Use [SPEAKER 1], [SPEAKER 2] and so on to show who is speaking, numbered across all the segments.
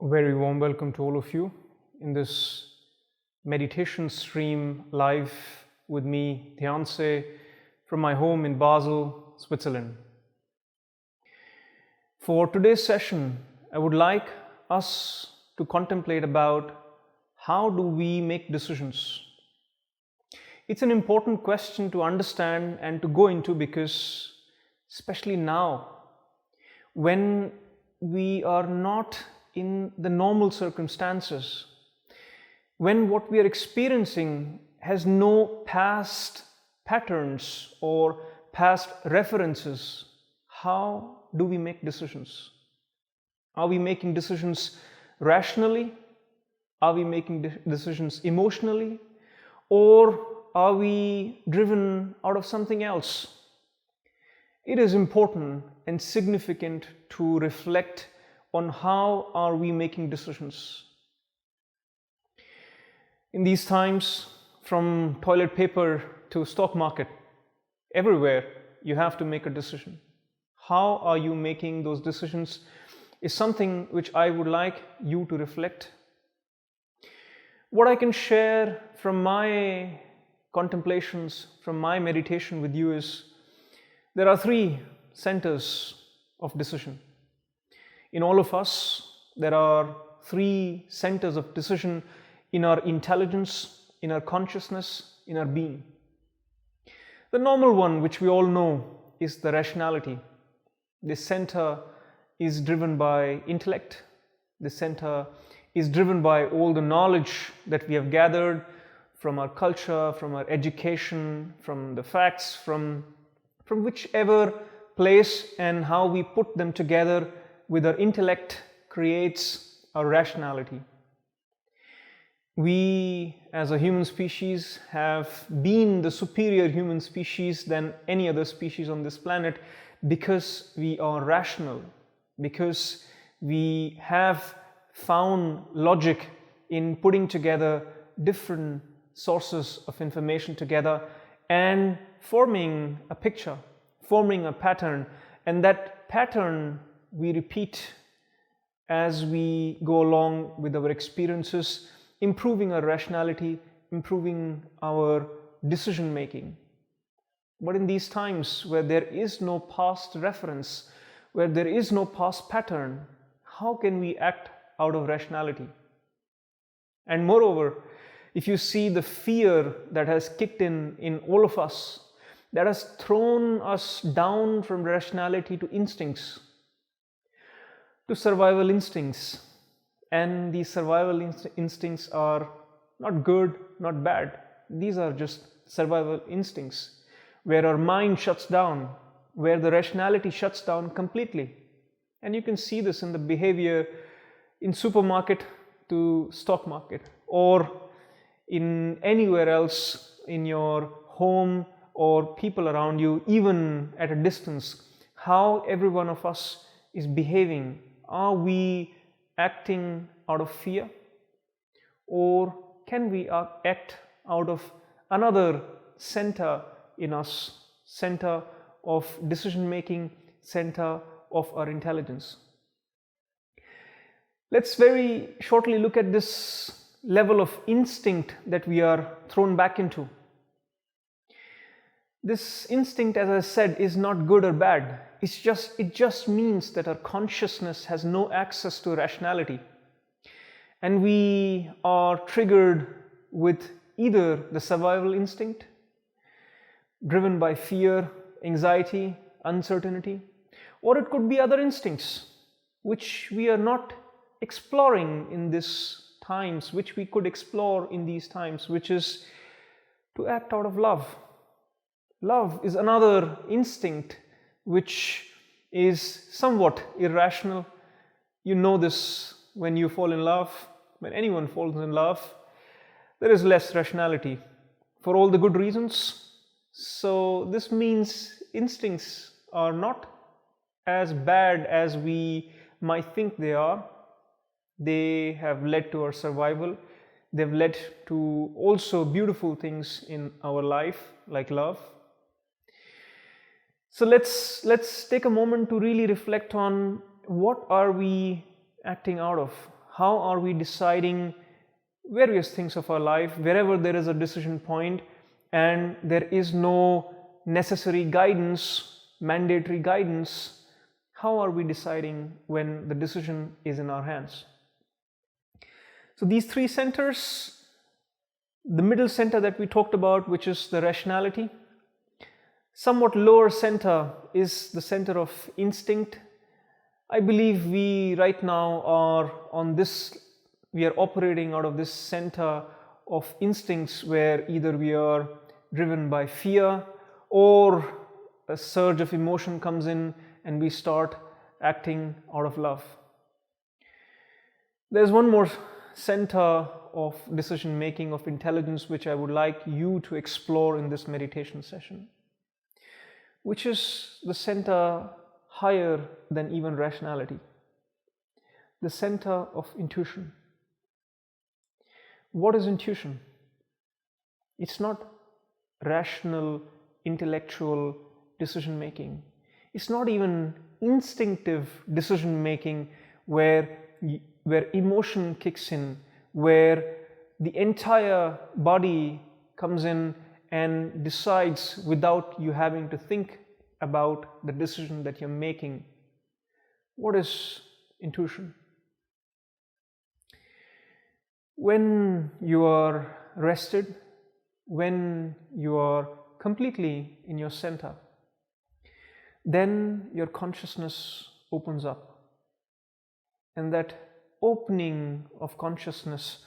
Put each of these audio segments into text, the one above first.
[SPEAKER 1] Very warm welcome to all of you in this meditation stream live with me, Dhyanse, from my home in Basel, Switzerland. For today's session, I would like us to contemplate about how do we make decisions. It's an important question to understand and to go into because, especially now, when we are not in the normal circumstances, when what we are experiencing has no past patterns or past references, how do we make decisions? Are we making decisions rationally? Are we making decisions emotionally? Or are we driven out of something else? It is important and significant to reflect on how are we making decisions. In these times, from toilet paper to stock market, everywhere you have to make a decision. How are you making those decisions is something which I would like you to reflect. What I can share from my contemplations, from my meditation with you is there are three centers of decision. In all of us, there are three centers of decision in our intelligence, in our consciousness, in our being. The normal one, which we all know, is the rationality. This center is driven by intellect. This center is driven by all the knowledge that we have gathered from our culture, from our education, from the facts, from whichever place, and how we put them together with our intellect creates our rationality. We as a human species have been the superior human species than any other species on this planet because we are rational, because we have found logic in putting together different sources of information together and forming a picture, forming a pattern, and that pattern we repeat as we go along with our experiences, improving our rationality, improving our decision making. But in these times where there is no past reference, where there is no past pattern, how can we act out of rationality? And moreover, if you see the fear that has kicked in all of us, that has thrown us down from rationality to instincts, to survival instincts. And these survival instincts are not good, not bad. These are just survival instincts where our mind shuts down, where the rationality shuts down completely. And you can see this in the behavior in supermarket to stock market, or in anywhere else in your home or people around you, even at a distance, how every one of us is behaving. Are we acting out of fear, or can we act out of another center in us, center of decision making, center of our intelligence? Let's very shortly look at this level of instinct that we are thrown back into. This instinct, as I said, is not good or bad. It just means that our consciousness has no access to rationality. And we are triggered with either the survival instinct, driven by fear, anxiety, uncertainty, or it could be other instincts which we are not exploring in these times, which we could explore in these times, which is to act out of love. Love is another instinct which is somewhat irrational. You know this when you fall in love, when anyone falls in love, there is less rationality for all the good reasons. So this means instincts are not as bad as we might think they are. They have led to our survival. They've led to also beautiful things in our life, like love. So let's take a moment to really reflect on what are we acting out of? How are we deciding various things of our life wherever there is a decision point and there is no necessary guidance, mandatory guidance? How are we deciding when the decision is in our hands? So these three centers, the middle center that we talked about, which is the rationality, somewhat lower center is the center of instinct. I believe we right now are operating out of this center of instincts where either we are driven by fear or a surge of emotion comes in and we start acting out of love. There's one more center of decision making, of intelligence, which I would like you to explore in this meditation session, which is the center higher than even rationality, the center of intuition. What is intuition? It's not rational, intellectual decision making. It's not even instinctive decision making where emotion kicks in, where the entire body comes in and decides without you having to think about the decision that you're making. What is intuition? When you are rested, when you are completely in your center, then your consciousness opens up. And that opening of consciousness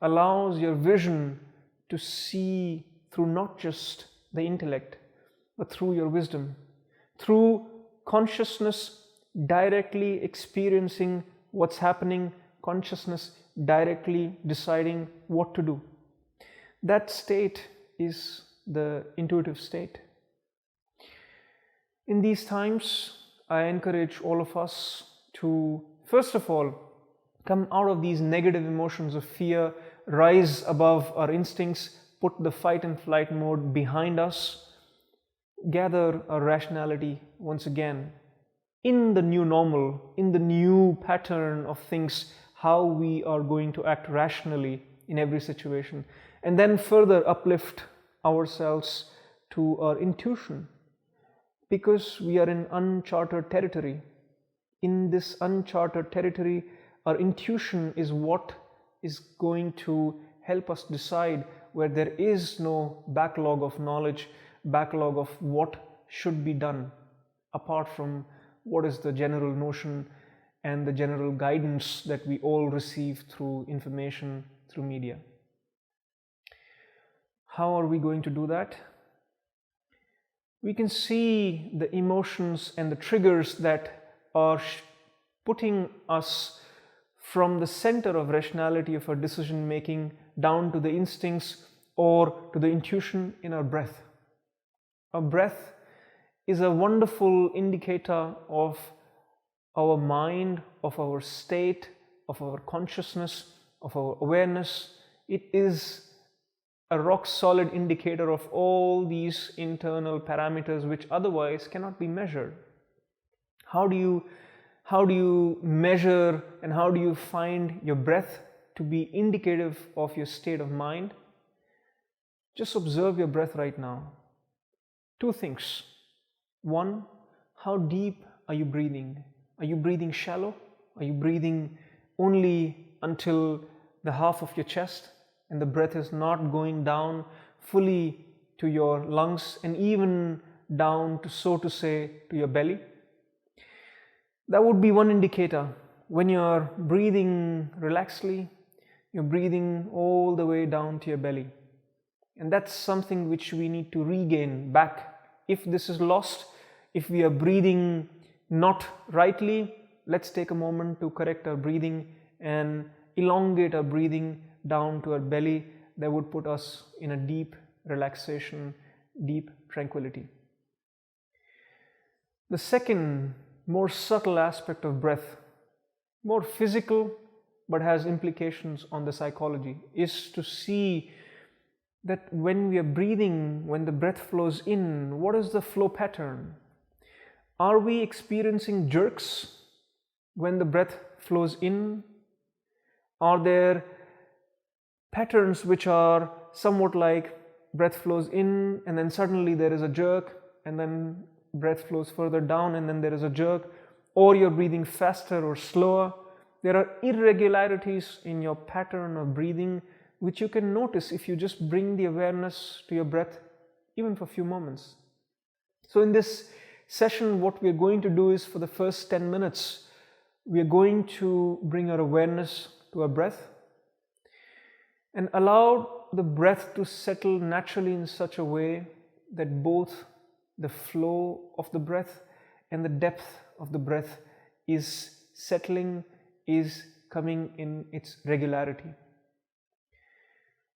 [SPEAKER 1] allows your vision to see through not just the intellect, but through your wisdom, through consciousness directly experiencing what's happening, consciousness directly deciding what to do. That state is the intuitive state. In these times, I encourage all of us to, first of all, come out of these negative emotions of fear, rise above our instincts, put the fight and flight mode behind us, gather our rationality once again in the new normal, in the new pattern of things, how we are going to act rationally in every situation, and then further uplift ourselves to our intuition, because we are in uncharted territory. In this uncharted territory, our intuition is what is going to help us decide where there is no backlog of knowledge, backlog of what should be done, apart from what is the general notion and the general guidance that we all receive through information, through media. How are we going to do that? We can see the emotions and the triggers that are putting us from the center of rationality of our decision making down to the instincts or to the intuition in our breath. Our breath is a wonderful indicator of our mind, of our state, of our consciousness, of our awareness. It is a rock solid indicator of all these internal parameters which otherwise cannot be measured. How do you measure and how do you find your breath to be indicative of your state of mind? Just observe your breath right now. Two things. One, how deep are you breathing? Are you breathing shallow? Are you breathing only until the half of your chest and the breath is not going down fully to your lungs and even down to, so to say, to your belly? That would be one indicator. When you're breathing relaxedly, you're breathing all the way down to your belly. And that's something which we need to regain back. If this is lost, if we are breathing not rightly, let's take a moment to correct our breathing and elongate our breathing down to our belly. That would put us in a deep relaxation, deep tranquility. The second, more subtle aspect of breath, more physical but has implications on the psychology, is to see that when we are breathing, when the breath flows in, what is the flow pattern? Are we experiencing jerks when the breath flows in? Are there patterns which are somewhat like breath flows in and then suddenly there is a jerk, and then breath flows further down and then there is a jerk, or you're breathing faster or slower? There are irregularities in your pattern of breathing which you can notice if you just bring the awareness to your breath even for a few moments. So in this session, what we're going to do is, for the first 10 minutes, we are going to bring our awareness to our breath and allow the breath to settle naturally in such a way that both the flow of the breath and the depth of the breath is settling, is coming in its regularity.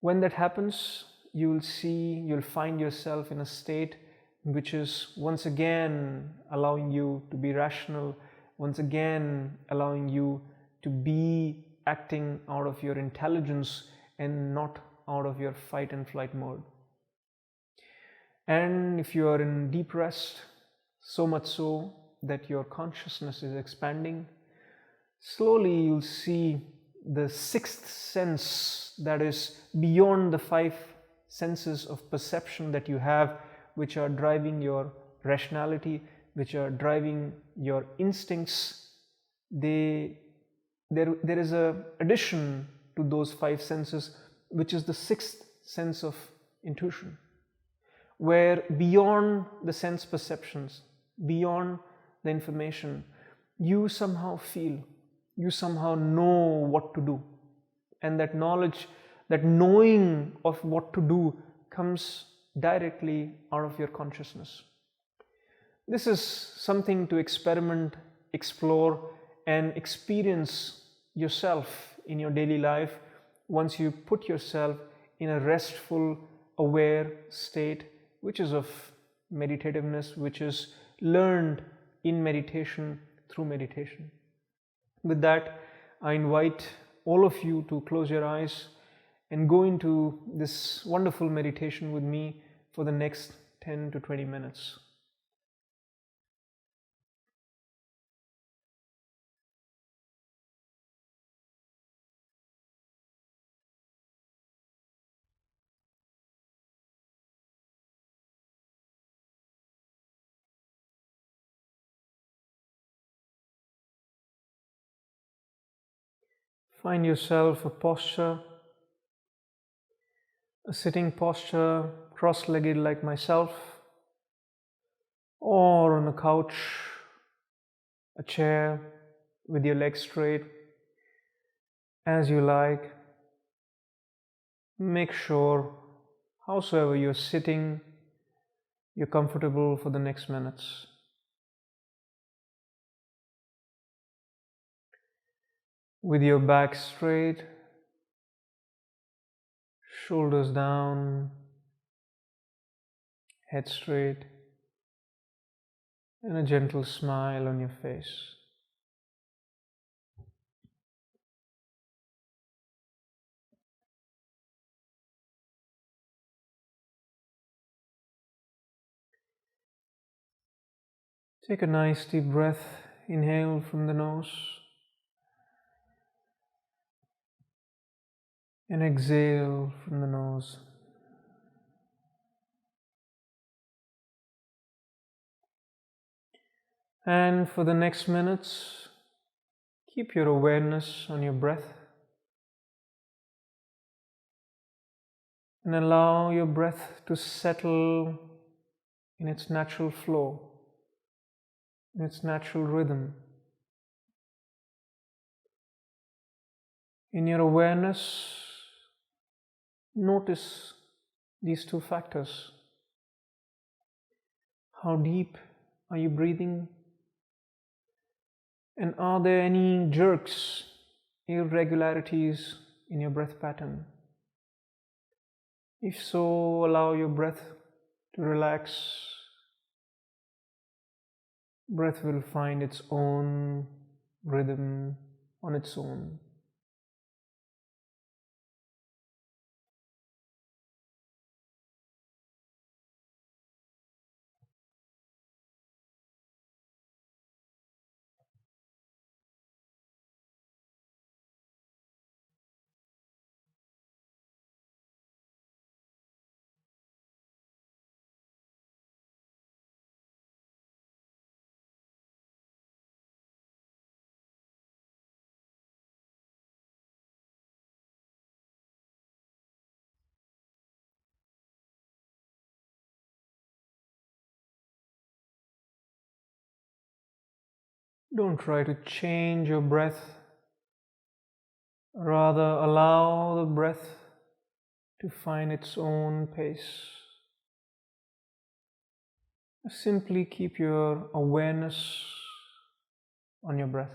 [SPEAKER 1] When that happens, you'll find yourself in a state which is once again allowing you to be rational, once again allowing you to be acting out of your intelligence and not out of your fight and flight mode. And if you are in deep rest, so much so that your consciousness is expanding, slowly you'll see the sixth sense, that is beyond the five senses of perception that you have, which are driving your rationality, which are driving your instincts. There is an addition to those five senses, which is the sixth sense of intuition, where beyond the sense perceptions, beyond the information, you somehow feel, you somehow know what to do. And that knowledge, that knowing of what to do, comes directly out of your consciousness. This is something to experiment, explore, and experience yourself in your daily life once you put yourself in a restful, aware state, which is of meditativeness, which is learned in meditation, through meditation. With that, I invite all of you to close your eyes and go into this wonderful meditation with me for the next 10 to 20 minutes. Find yourself a posture, a sitting posture, cross-legged like myself, or on a couch, a chair with your legs straight, as you like. Make sure, howsoever you're sitting, you're comfortable for the next minutes. With your back straight, shoulders down, head straight, and a gentle smile on your face. Take a nice deep breath. Inhale from the nose and exhale from the nose. And for the next minutes, keep your awareness on your breath and allow your breath to settle in its natural flow, in its natural rhythm. In your awareness, notice these two factors. How deep are you breathing? And are there any jerks, irregularities in your breath pattern? If so, allow your breath to relax. Breath will find its own rhythm on its own. Don't try to change your breath. Rather, allow the breath to find its own pace. Simply keep your awareness on your breath.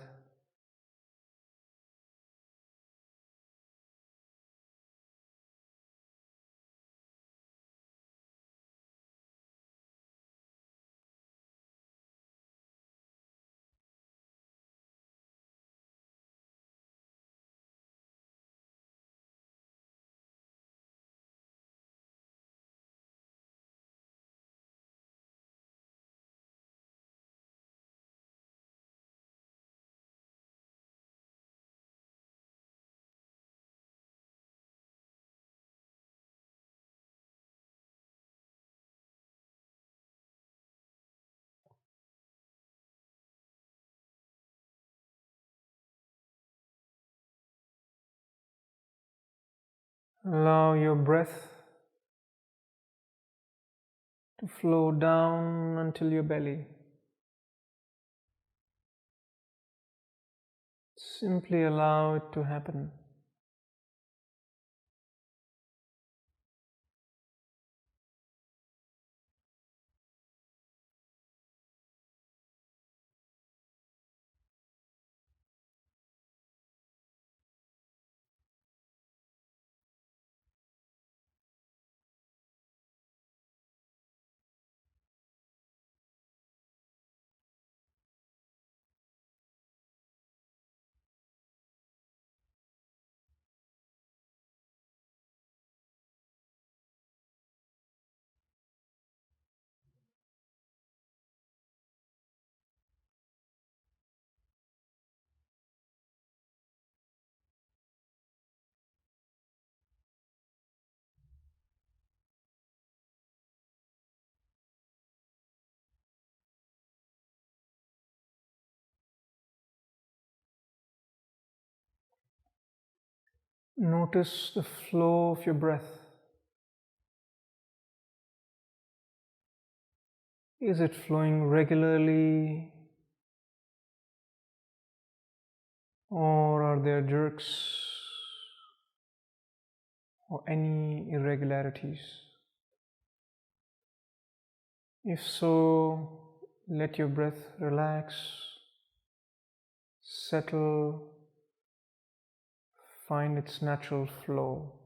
[SPEAKER 1] Allow your breath to flow down until your belly. Simply allow it to happen. Notice the flow of your breath. Is it flowing regularly, or are there jerks or any irregularities? If so, let your breath relax, settle, find its natural flow.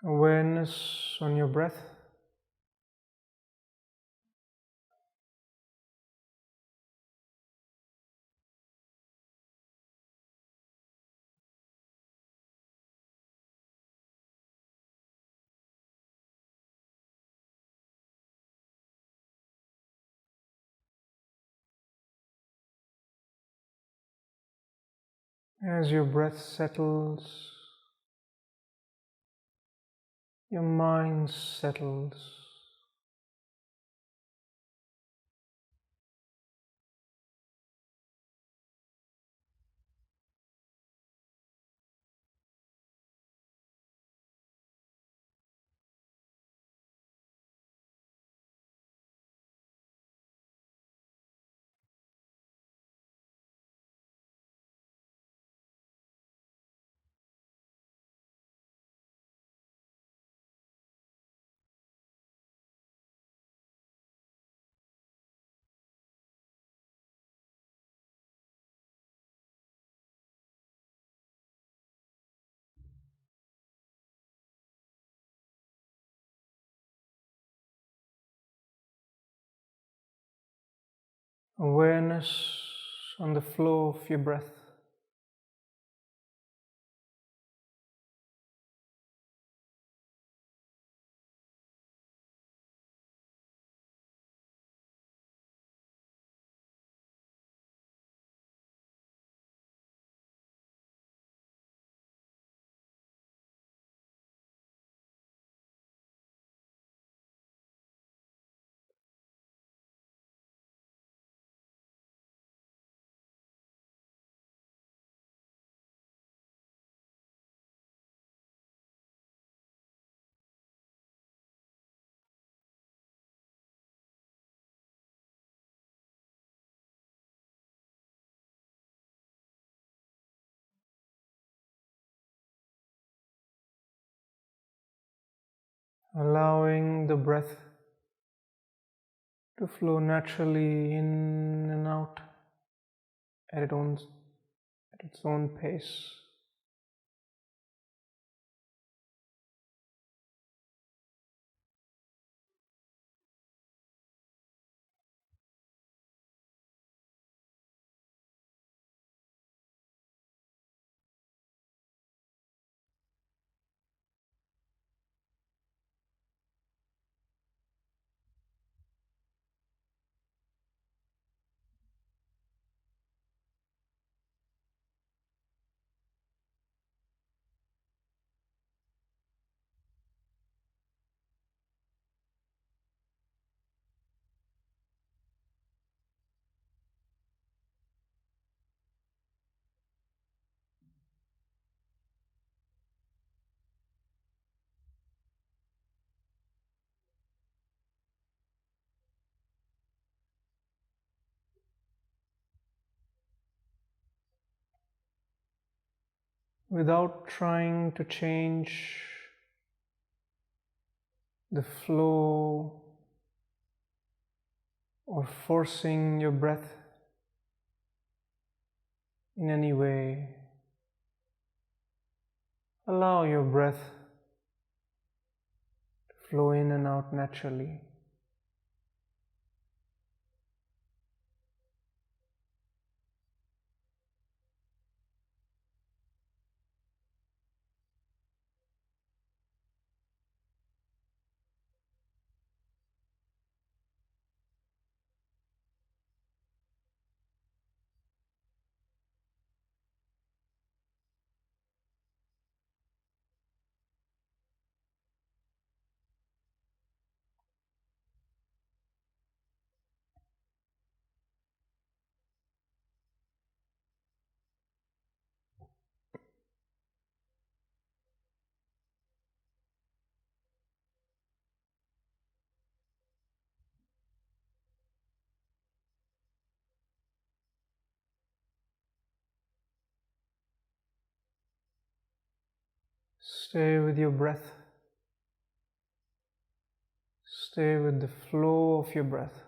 [SPEAKER 1] Awareness on your breath. As your breath settles, your mind settles. Awareness on the flow of your breath. Allowing the breath to flow naturally in and out at its own pace. Without trying to change the flow or forcing your breath in any way, allow your breath to flow in and out naturally. Stay with your breath. Stay with the flow of your breath.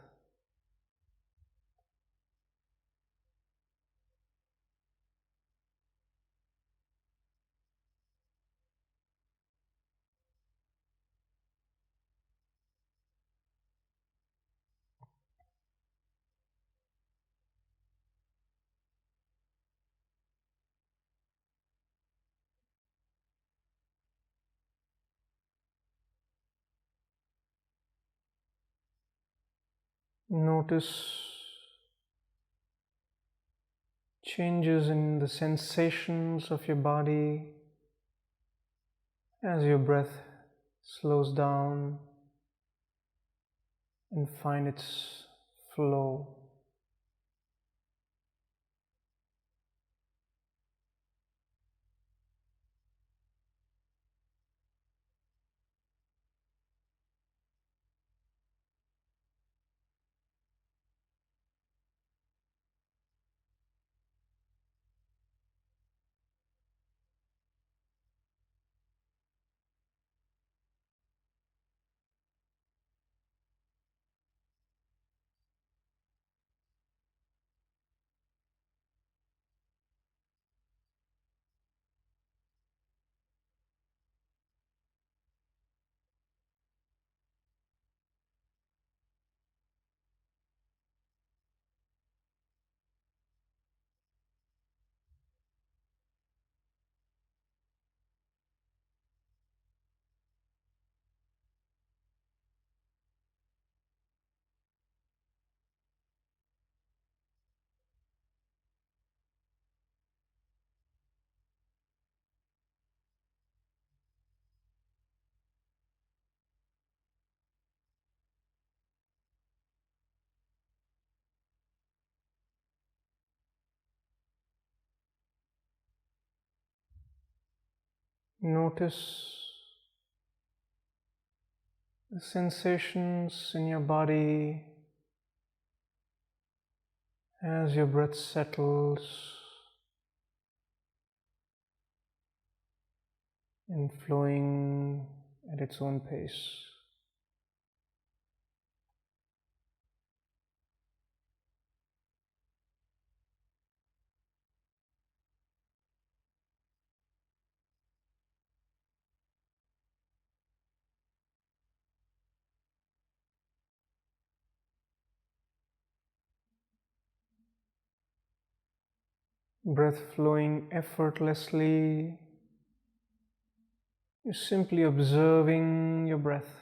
[SPEAKER 1] Notice changes in the sensations of your body as your breath slows down and find its flow. Notice the sensations in your body as your breath settles and flowing at its own pace. Breath flowing effortlessly. You're simply observing your breath.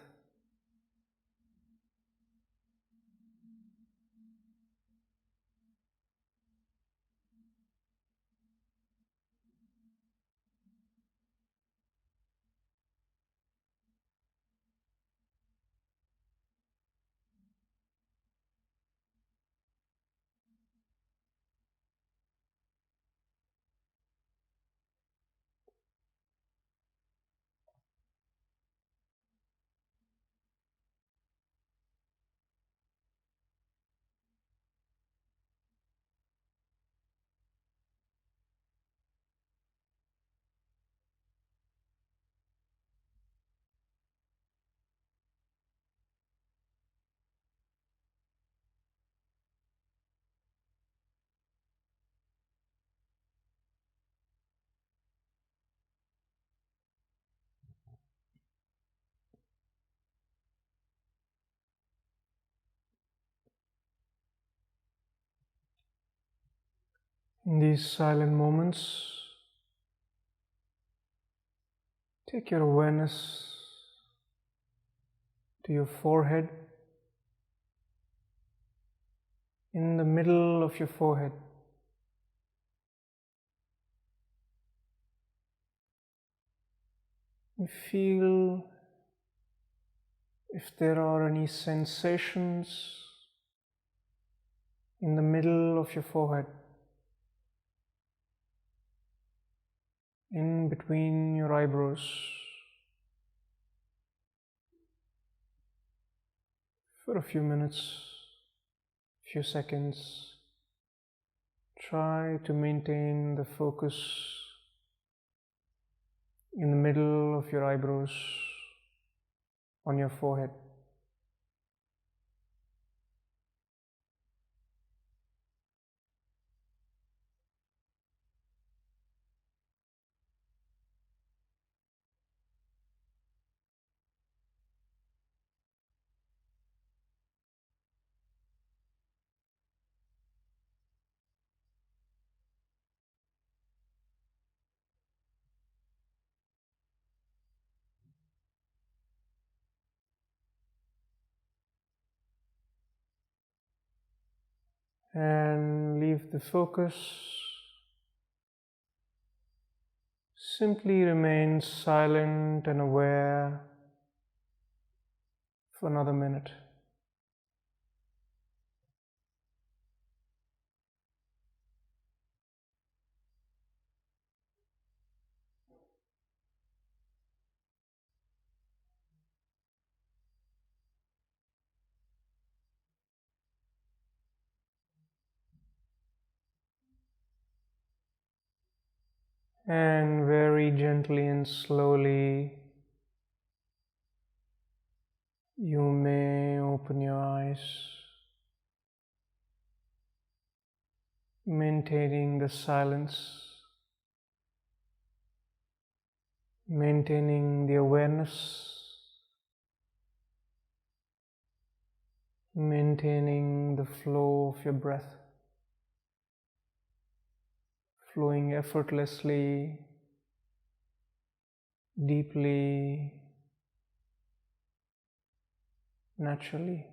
[SPEAKER 1] In these silent moments, take your awareness to your forehead, in the middle of your forehead. And feel if there are any sensations in the middle of your forehead, in between your eyebrows. For a few minutes, few seconds, try to maintain the focus in the middle of your eyebrows, on your forehead. And leave the focus. Simply remain silent and aware for another minute. And very gently and slowly, you may open your eyes, maintaining the silence, maintaining the awareness, maintaining the flow of your breath, flowing effortlessly, deeply, naturally.